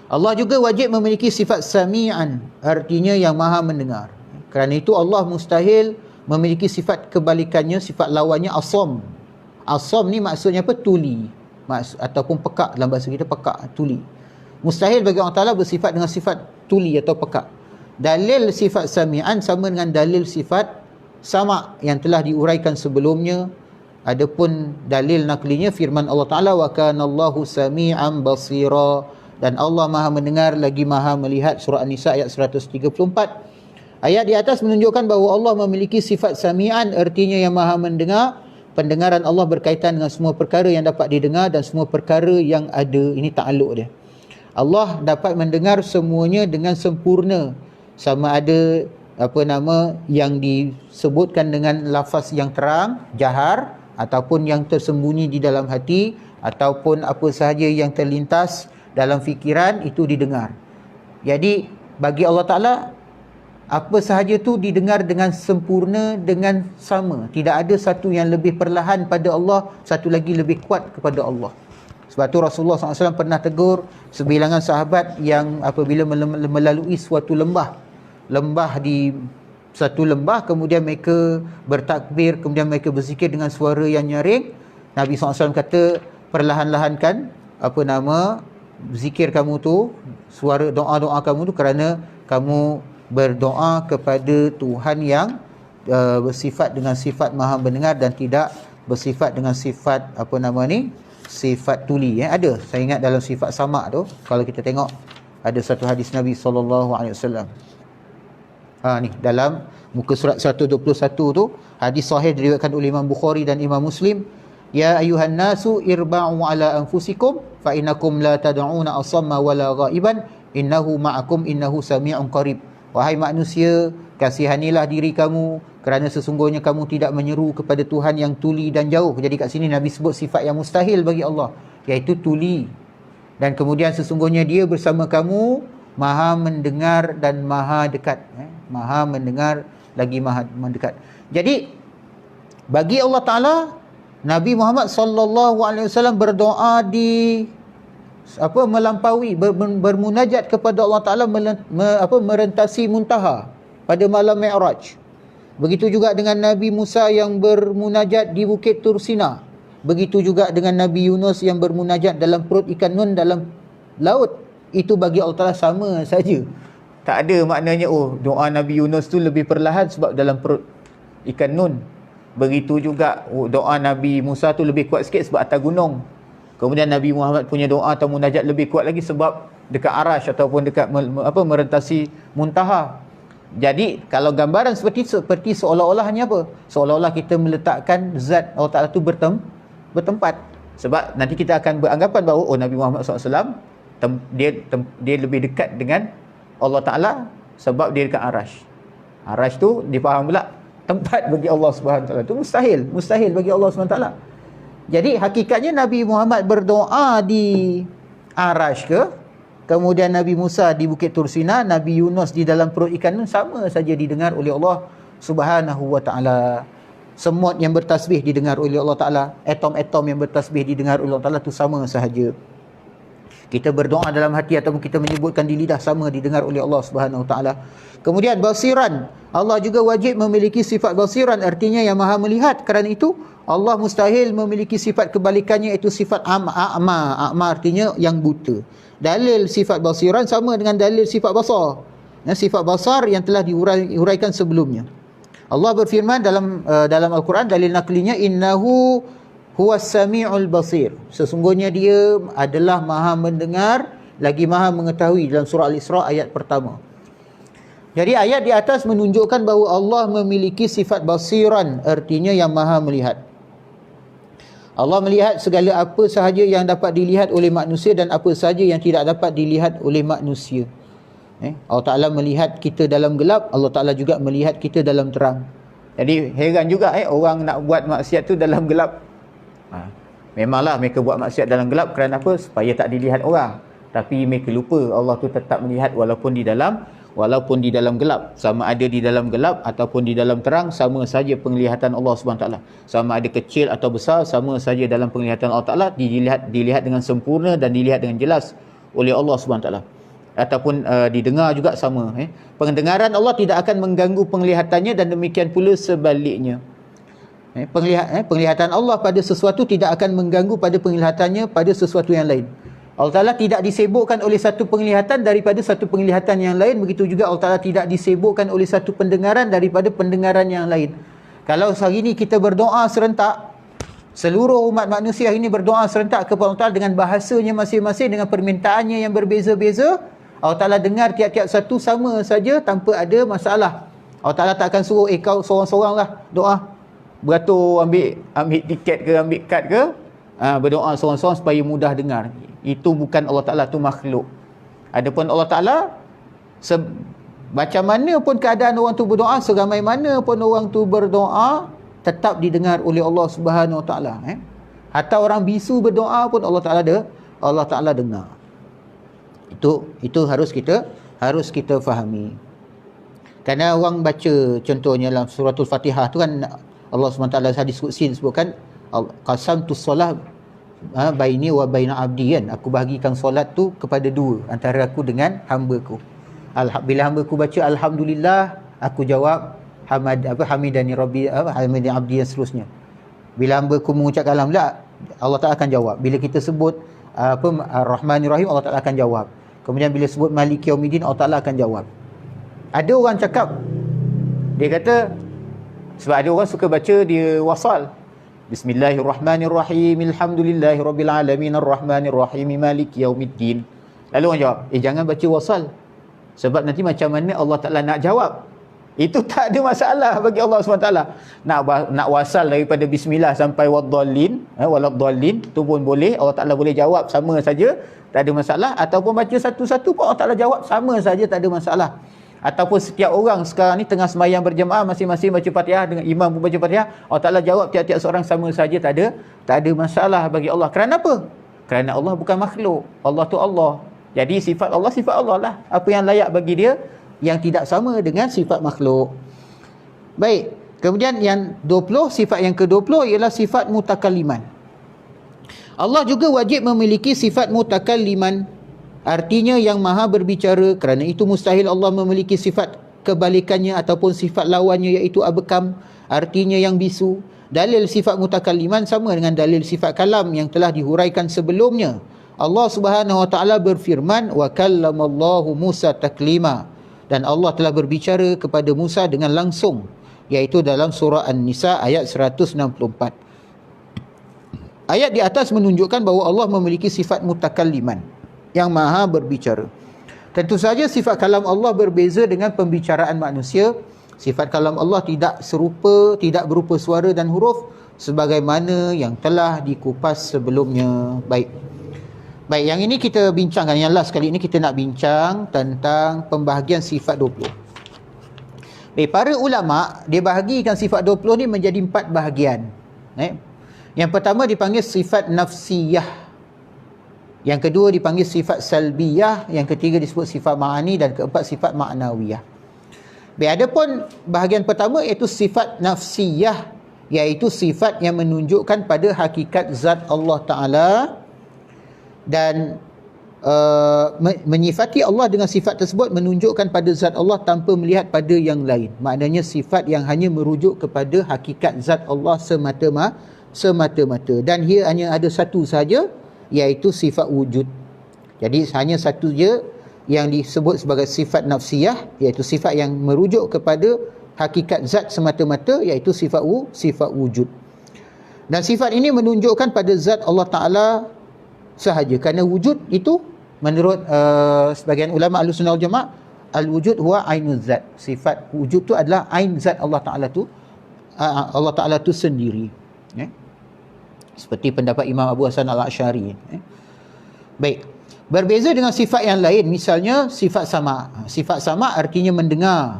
Allah juga wajib memiliki sifat sami'an, artinya yang maha mendengar. Kerana itu Allah mustahil memiliki sifat kebalikannya, sifat lawannya asam. Asam ni maksudnya apa? Tuli. Ataupun pekak, dalam bahasa kita pekak, tuli. Mustahil bagi Allah Ta'ala bersifat dengan sifat tuli atau pekak. Dalil sifat sami'an sama dengan dalil sifat sama' yang telah diuraikan sebelumnya. Adapun dalil naklinya firman Allah Ta'ala, wa kanallahu sami'an basira, dan Allah maha mendengar lagi maha melihat. Surah An-Nisa ayat 134. Ayat di atas menunjukkan bahawa Allah memiliki sifat sami'an, artinya yang maha mendengar. Pendengaran Allah berkaitan dengan semua perkara yang dapat didengar dan semua perkara yang ada. Ini ta'aluk dia. Allah dapat mendengar semuanya dengan sempurna, sama ada yang disebutkan dengan lafaz yang terang, jahar, ataupun yang tersembunyi di dalam hati, ataupun apa sahaja yang terlintas dalam fikiran itu didengar. Jadi bagi Allah Ta'ala, apa sahaja tu didengar dengan sempurna, dengan sama. Tidak ada satu yang lebih perlahan pada Allah, satu lagi lebih kuat kepada Allah Sebab tu Rasulullah SAW pernah tegur sebilangan sahabat yang apabila melalui suatu lembah di satu lembah, kemudian mereka bertakbir, kemudian mereka berzikir dengan suara yang nyaring. Nabi SAW kata, perlahan-lahankan zikir kamu tu, suara doa-doa kamu tu, kerana kamu berdoa kepada Tuhan yang bersifat dengan sifat maha mendengar dan tidak bersifat dengan sifat sifat tuli. Ada, saya ingat dalam sifat samak tu, kalau kita tengok ada satu hadis Nabi SAW. Ni dalam muka surat 121 tu, hadis sahih diriwayatkan oleh Imam Bukhari dan Imam Muslim. Ya ayuhan nasu irba'u ala anfusikum fa innakum la tad'una asamma wala ghaiban innahu ma'akum innahu sami'un qarib. Wahai manusia, kasihanilah diri kamu, kerana sesungguhnya kamu tidak menyeru kepada Tuhan yang tuli dan jauh. Jadi kat sini Nabi sebut sifat yang mustahil bagi Allah, iaitu tuli. Dan kemudian sesungguhnya dia bersama kamu, maha mendengar dan maha dekat. Maha mendengar lagi maha mendekat. Jadi bagi Allah Ta'ala, Nabi Muhammad SAW berdoa di melampaui, bermunajat kepada Allah Ta'ala merentasi muntaha pada malam Mi'raj. Begitu juga dengan Nabi Musa yang bermunajat di Bukit Tursina. Begitu juga dengan Nabi Yunus yang bermunajat dalam perut ikan nun dalam laut. Itu bagi Allah Ta'ala sama saja. Tak ada maknanya doa Nabi Yunus tu lebih perlahan sebab dalam perut ikan nun. Begitu juga doa Nabi Musa tu lebih kuat sikit sebab atas gunung. Kemudian Nabi Muhammad punya doa atau munajat lebih kuat lagi sebab dekat arash ataupun dekat merentasi muntaha. Jadi kalau gambaran seperti seolah-olahnya seolah-olah kita meletakkan zat Allah Ta'ala tu bertempat. Sebab nanti kita akan beranggapan bahawa Nabi Muhammad SAW dia lebih dekat dengan Allah Ta'ala sebab dia dekat arash. Arash tu difaham pula tempat bagi Allah Subhanahu Wa Taala. Itu mustahil bagi Allah Subhanahu Wa Taala. Jadi hakikatnya Nabi Muhammad berdoa di arash ke, kemudian Nabi Musa di Bukit Tursina, Nabi Yunus di dalam perut ikan nun, sama saja didengar oleh Allah Subhanahu Wa Taala. Semut yang bertasbih didengar oleh Allah Ta'ala. Atom-atom yang bertasbih didengar oleh Allah Ta'ala, itu sama sahaja. Kita berdoa dalam hati ataupun kita menyebutkan di lidah, sama didengar oleh Allah Subhanahu Wa Taala. Kemudian basiran, Allah juga wajib memiliki sifat basiran, artinya yang maha melihat. Kerana itu Allah mustahil memiliki sifat kebalikannya, iaitu sifat a'ma artinya yang buta. Dalil sifat basiran sama dengan dalil sifat basar. Sifat basar yang telah diuraikan sebelumnya. Allah berfirman dalam Al-Quran, dalil naklinya, innahu huwas sami'ul basir. Sesungguhnya dia adalah maha mendengar lagi maha mengetahui, dalam surah Al-Isra ayat pertama. Jadi ayat di atas menunjukkan bahawa Allah memiliki sifat basiran, artinya yang maha melihat. Allah melihat segala apa sahaja yang dapat dilihat oleh manusia dan apa sahaja yang tidak dapat dilihat oleh manusia. Allah Ta'ala melihat kita dalam gelap, Allah Ta'ala juga melihat kita dalam terang. Jadi heran juga orang nak buat maksiat tu dalam gelap. Memanglah mereka buat maksiat dalam gelap kerana apa? Supaya tak dilihat orang. Tapi mereka lupa Allah tu tetap melihat walaupun di dalam gelap. Sama ada di dalam gelap ataupun di dalam terang, sama saja penglihatan Allah SWT. Sama ada kecil atau besar, sama saja dalam penglihatan Allah Ta'ala, dilihat dengan sempurna dan dilihat dengan jelas oleh Allah SWT. Ataupun didengar juga sama. Pendengaran Allah tidak akan mengganggu penglihatannya, dan demikian pula sebaliknya. Penglihatan Allah pada sesuatu tidak akan mengganggu pada penglihatannya pada sesuatu yang lain. Allah Ta'ala tidak disibukkan oleh satu penglihatan daripada satu penglihatan yang lain. Begitu juga Allah Ta'ala tidak disibukkan oleh satu pendengaran daripada pendengaran yang lain. Kalau hari ini kita berdoa serentak, seluruh umat manusia hari ini berdoa serentak kepada Allah Ta'ala dengan bahasanya masing-masing, dengan permintaannya yang berbeza-beza, Allah Ta'ala dengar tiap-tiap satu sama saja tanpa ada masalah. Allah Ta'ala tak akan suruh kau seorang-seorang lah doa, beratur ambil tiket ke, ambil kad ke, berdoa seorang-seorang supaya mudah dengar. Itu bukan Allah Ta'ala, itu makhluk. Adapun Allah Ta'ala, macam mana pun keadaan orang tu berdoa, seramai mana pun orang tu berdoa, tetap didengar oleh Allah Subhanahu Wa Ta'ala. Hatta orang bisu berdoa pun Allah Ta'ala dengar. Itu harus kita fahami. Kerana orang baca contohnya dalam suratul Fatihah tu kan, Allah SWT hadis qudsi disebutkan, qasamtus solah baini wa baina abdi kan, aku bahagikan solat tu kepada dua, antara aku dengan hamba-ku. Bila hamba-ku baca alhamdulillah, aku jawab hamidani rabbi, hamidani abdi dan seterusnya. Bila hamba-ku mengucapkan alhamdulillah, Allah Taala akan jawab. Bila kita sebut Ar-Rahmanir Rahim, Allah Taala akan jawab. Kemudian bila sebut Maliki Yaumiddin, Allah Taala akan jawab. Ada orang cakap, dia kata, sebab ada orang suka baca dia wasal, Bismillahirrahmanirrahim, Alhamdulillahirabbil alamin, Arrahmanirrahim, Maliki Yaumiddin. Lalu orang jawab, jangan baca wasal, sebab nanti macam mana Allah Taala nak jawab. Itu tak ada masalah bagi Allah SWT. Nak wasal daripada bismillah sampai waddallin, waladdallin, tu pun boleh. Allah Taala boleh jawab sama saja, tak ada masalah. Ataupun baca satu-satu pun Allah Taala jawab sama saja, tak ada masalah. Ataupun setiap orang sekarang ni tengah sembahyang berjemaah, masing-masing baca Fatihah, dengan imam pun baca Fatihah, Allah Taala jawab tiap-tiap seorang sama saja, tak ada masalah bagi Allah. Kerana apa? Kerana Allah bukan makhluk. Allah tu Allah. Jadi sifat Allah lah. Apa yang layak bagi dia, yang tidak sama dengan sifat makhluk. Baik, kemudian yang 20, sifat yang ke-20 ialah sifat mutakalliman. Allah juga wajib memiliki sifat mutakalliman, artinya yang maha berbicara. Kerana itu mustahil Allah memiliki sifat kebalikannya ataupun sifat lawannya, iaitu abkam, artinya yang bisu. Dalil sifat mutakalliman sama dengan dalil sifat kalam yang telah dihuraikan sebelumnya. Allah Subhanahu wa taala berfirman, wa kallamallahu Musa taklima, dan Allah telah berbicara kepada Musa dengan langsung, iaitu dalam surah An-Nisa ayat 164. Ayat di atas menunjukkan bahawa Allah memiliki sifat mutakalliman, yang maha berbicara. Tentu saja sifat kalam Allah berbeza dengan pembicaraan manusia. Sifat kalam Allah tidak serupa, tidak berupa suara dan huruf sebagaimana yang telah dikupas sebelumnya. Baik, yang ini kita bincangkan. Yang last kali ini kita nak bincang tentang pembahagian sifat 20. Baik, para ulama' dia bahagikan sifat 20 ni menjadi 4 bahagian. Yang pertama dipanggil sifat nafsiyah. Yang kedua dipanggil sifat salbiyah. Yang ketiga disebut sifat ma'ani. Dan keempat sifat ma'nawiyah. Baik, ada pun bahagian pertama iaitu sifat nafsiyah, iaitu sifat yang menunjukkan pada hakikat zat Allah Ta'ala, dan menyifati Allah dengan sifat tersebut menunjukkan pada zat Allah tanpa melihat pada yang lain. Maknanya sifat yang hanya merujuk kepada hakikat zat Allah semata-mata. Dan ia hanya ada satu saja, iaitu sifat wujud. Jadi hanya satu je yang disebut sebagai sifat nafsiyah, iaitu sifat yang merujuk kepada hakikat zat semata-mata, iaitu sifat wujud. Dan sifat ini menunjukkan pada zat Allah Ta'ala sahaja. Kerana wujud itu menurut sebagian ulama Ahlussunnah wal Jamaah, al-wujud huwa ainuz zat. Sifat wujud tu adalah ain zat Allah Ta'ala tu sendiri. Seperti pendapat Imam Abu Hasan Al-Asy'ari. Baik, berbeza dengan sifat yang lain, misalnya sifat sama'. Sifat sama' artinya mendengar.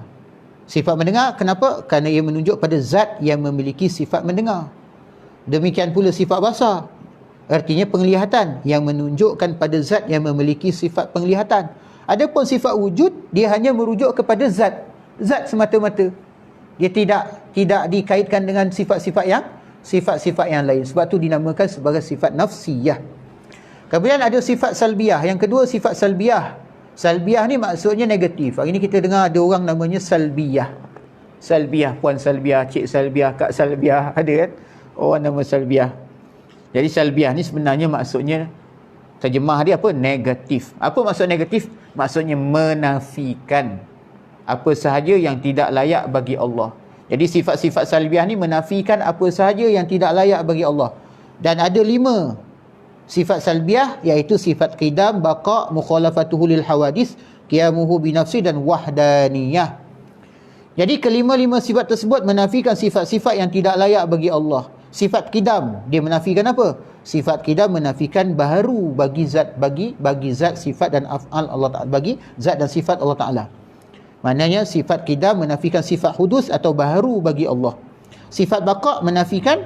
Sifat mendengar, kenapa? Kerana ia menunjuk pada zat yang memiliki sifat mendengar. Demikian pula sifat basar, artinya penglihatan, yang menunjukkan pada zat yang memiliki sifat penglihatan. Adapun sifat wujud, dia hanya merujuk kepada zat semata-mata. Dia tidak dikaitkan dengan sifat-sifat yang lain. Sebab tu dinamakan sebagai sifat nafsiyah. Kemudian ada sifat salbiyah. Yang kedua, sifat salbiyah. Salbiyah ni maksudnya negatif. Hari ni kita dengar ada orang namanya salbiyah. Salbiyah, puan salbiyah, cik salbiyah, kak salbiyah, ada kan orang nama salbiyah. Jadi salbiyah ni sebenarnya maksudnya, terjemah dia apa? Negatif. Apa maksud negatif? Maksudnya menafikan apa sahaja yang tidak layak bagi Allah. Jadi sifat-sifat salbiyah ni menafikan apa sahaja yang tidak layak bagi Allah. Dan ada 5 sifat salbiyah, iaitu sifat qidam, baqa', mukhalafatuhu lil hawadis, qiyamuhu binafsi, dan wahdaniyah. Jadi kelima-lima sifat tersebut menafikan sifat-sifat yang tidak layak bagi Allah. Sifat qidam, dia menafikan apa? Sifat qidam menafikan baharu bagi zat sifat dan af'al Allah Ta'ala, bagi zat dan sifat Allah Ta'ala. Maknanya sifat qidam menafikan sifat hudus atau baharu bagi Allah. Sifat baqa' menafikan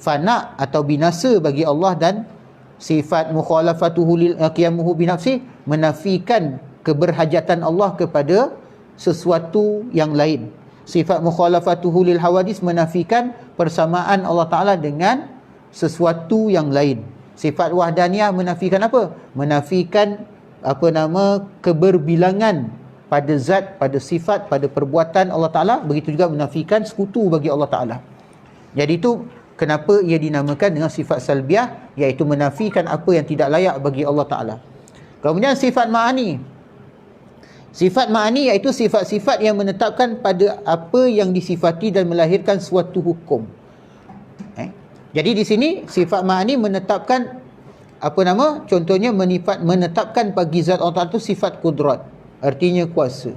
fana atau binasa bagi Allah, dan sifat mukhalafatuhu lil qiyamuhu binafsi menafikan keberhajatan Allah kepada sesuatu yang lain. Sifat mukhalafatuhu lil hawadis menafikan persamaan Allah Ta'ala dengan sesuatu yang lain. Sifat wahdaniyah menafikan apa? Menafikan keberbilangan pada zat, pada sifat, pada perbuatan Allah Ta'ala. Begitu juga menafikan sekutu bagi Allah Ta'ala. Jadi itu kenapa ia dinamakan dengan sifat salbiah, iaitu menafikan apa yang tidak layak bagi Allah Ta'ala. Kemudian sifat ma'ani. Sifat ma'ani iaitu sifat-sifat yang menetapkan pada apa yang disifati dan melahirkan suatu hukum. Jadi di sini sifat ma'ani menetapkan contohnya menetapkan bagi zat Allah Ta'ala itu sifat kudrat, artinya kuasa.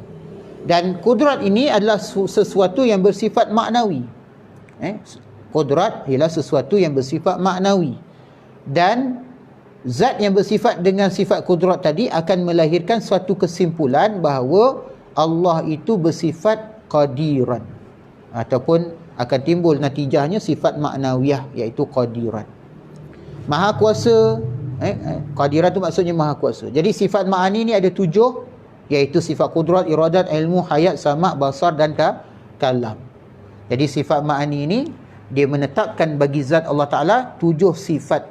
Dan kudrat ini adalah sesuatu yang bersifat maknawi. Kudrat ialah sesuatu yang bersifat maknawi. Dan zat yang bersifat dengan sifat kudrat tadi akan melahirkan suatu kesimpulan bahawa Allah itu bersifat qadiran, ataupun akan timbul natijahnya sifat maknawiyah, iaitu qadiran. Maha kuasa, qadiran tu maksudnya maha kuasa. Jadi sifat ma'ani ni ada 7, iaitu sifat kudrat, iradat, ilmu, hayat, sama', basar dan kalam. Jadi sifat ma'ani ini dia menetapkan bagi zat Allah Ta'ala 7 sifat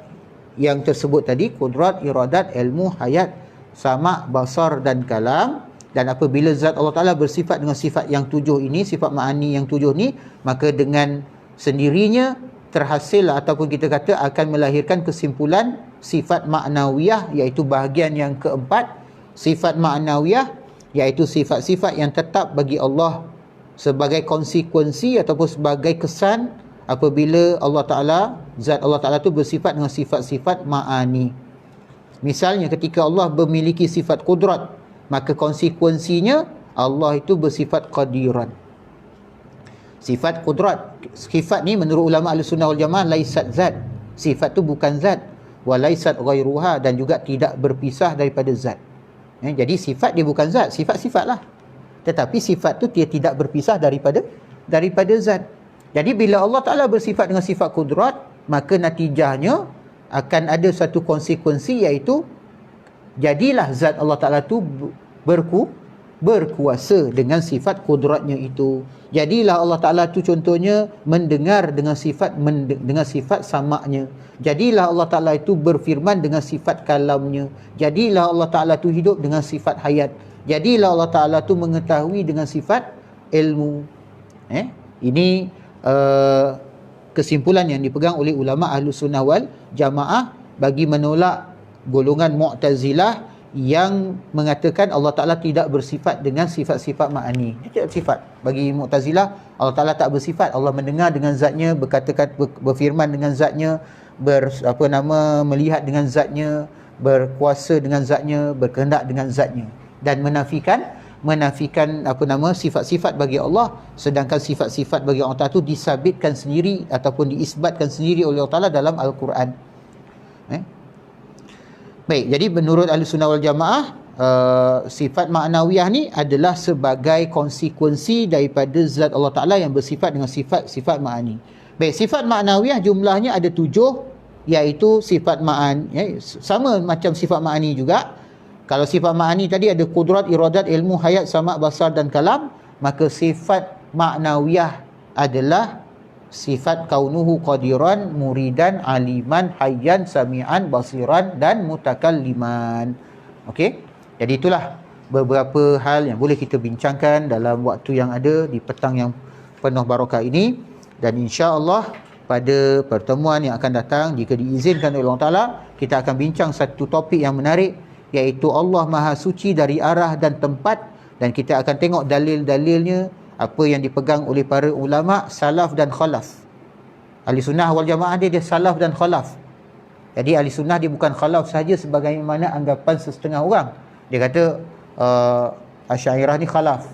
yang tersebut tadi, kudrat, iradat, ilmu, hayat, sama', basar dan kalam. Dan apabila zat Allah Ta'ala bersifat dengan sifat yang 7 ini, sifat ma'ani yang 7 ni, maka dengan sendirinya terhasil ataupun kita kata akan melahirkan kesimpulan sifat ma'nawiyah, iaitu bahagian yang keempat. Sifat ma'nawiyah iaitu sifat-sifat yang tetap bagi Allah sebagai konsekuensi ataupun sebagai kesan apabila Allah Ta'ala, zat Allah Ta'ala tu bersifat dengan sifat-sifat ma'ani. Misalnya ketika Allah memiliki sifat kudrat, maka konsekuensinya Allah itu bersifat qadiran. Sifat kudrat, sifat ni menurut ulama Ahlussunnah wal Jamaah laisat zat. Sifat tu bukan zat, wa laisat ghairuha, dan juga tidak berpisah daripada zat. Jadi sifat dia bukan zat, sifat-sifatlah. Tetapi sifat tu dia tidak berpisah daripada zat. Jadi bila Allah Ta'ala bersifat dengan sifat kudrat, maka natijahnya akan ada satu konsekuensi, iaitu jadilah zat Allah Ta'ala tu berkuasa dengan sifat kudratnya itu. Jadilah Allah Ta'ala tu contohnya mendengar dengan sifat samaknya. Jadilah Allah Ta'ala itu berfirman dengan sifat kalamnya. Jadilah Allah Ta'ala tu hidup dengan sifat hayat. Jadilah Allah Ta'ala tu mengetahui dengan sifat ilmu. Ini kesimpulan yang dipegang oleh ulama Ahlussunnah wal Jamaah bagi menolak golongan Mu'tazilah yang mengatakan Allah Ta'ala tidak bersifat dengan sifat-sifat ma'ani. Dia tidak sifat. Bagi Mu'tazilah, Allah Ta'ala tak bersifat. Allah mendengar dengan zatnya, berfirman dengan zatnya, melihat dengan zatnya, berkuasa dengan zatnya, berkehendak dengan zatnya, dan menafikan sifat-sifat bagi Allah, sedangkan sifat-sifat bagi Allah Ta'ala itu disabitkan sendiri ataupun diisbatkan sendiri oleh Allah Ta'ala dalam Al-Quran. Baik, jadi menurut Ahlussunnah wal Jamaah, sifat ma'nawiyah ni adalah sebagai konsekuensi daripada zat Allah Ta'ala yang bersifat dengan sifat ma'ani. Baik, sifat ma'nawiyah jumlahnya ada 7, iaitu sifat ma'ani, sama macam sifat ma'ani juga. Kalau sifat ma'ani tadi ada kudrat, iradat, ilmu, hayat, sama', basar dan kalam, maka sifat ma'nawiyah adalah sifat kaunuhu qadiran, muridan, aliman, hayyan, sami'an, basiran dan mutakalliman. Okey? Jadi itulah beberapa hal yang boleh kita bincangkan dalam waktu yang ada di petang yang penuh barakah ini, dan insya-Allah pada pertemuan yang akan datang, jika diizinkan oleh Allah Ta'ala, kita akan bincang satu topik yang menarik, iaitu Allah Maha Suci dari arah dan tempat, dan kita akan tengok dalil-dalilnya, apa yang dipegang oleh para ulama salaf dan khalaf. Ahli sunnah wal jamaah dia salaf dan khalaf. Jadi ahli sunnah dia bukan khalaf saja sebagaimana anggapan setengah orang. Dia kata Asy'ariyah ni khalaf,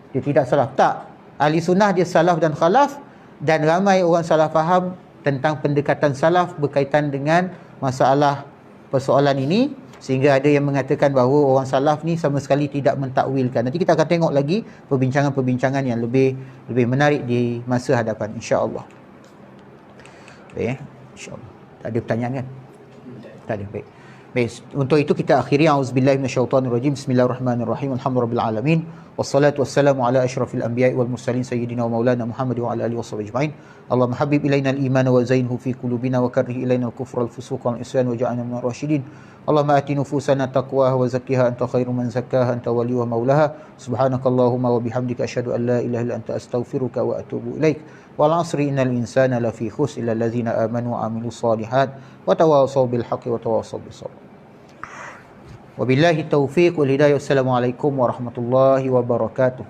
dia tidak salaf. Tak, ahli sunnah dia salaf dan khalaf, dan ramai orang salah faham tentang pendekatan salaf berkaitan dengan masalah persoalan ini, sehingga ada yang mengatakan bahawa orang salaf ni sama sekali tidak mentakwilkan. Nanti kita akan tengok lagi perbincangan-perbincangan yang lebih menarik di masa hadapan, insya-Allah. Baik, insya-Allah. Tak ada pertanyaan kan? Tak ada. Baik, untuk itu kita akhiri auzubillahi minasyaitonirrajim. Bismillahirrahmanirrahim. Alhamdulillahirabbil alamin. Wassalatu wassalamu ala asyrafil anbiya'i wal mursalin sayyidina wa maulana Muhammad wa ala alihi washabihi ajma'in. Allahumma habib ilaina al-iman wa zainhu fi qulubina wa karrih ilaina al-kufra wal fusuqa wal isyan waj'alna minal rasyidin. Allahumma ati nufusana taqwaha wa zakkiha anta khairu man zakkaha anta waliyuha maulaha. Subhanakallahumma wa bihamdika asyhadu an la ilaha illa anta astaghfiruka wa atubu ilaik. Wal 'asri innal insana lafi khusr illa allazina amanu wa 'amilus solihat wa tawasaw bil haqqi wa tawasaw bis sabr. Wabillahi taufiq wal hidayah. Wassalamualaikum warahmatullahi wabarakatuh.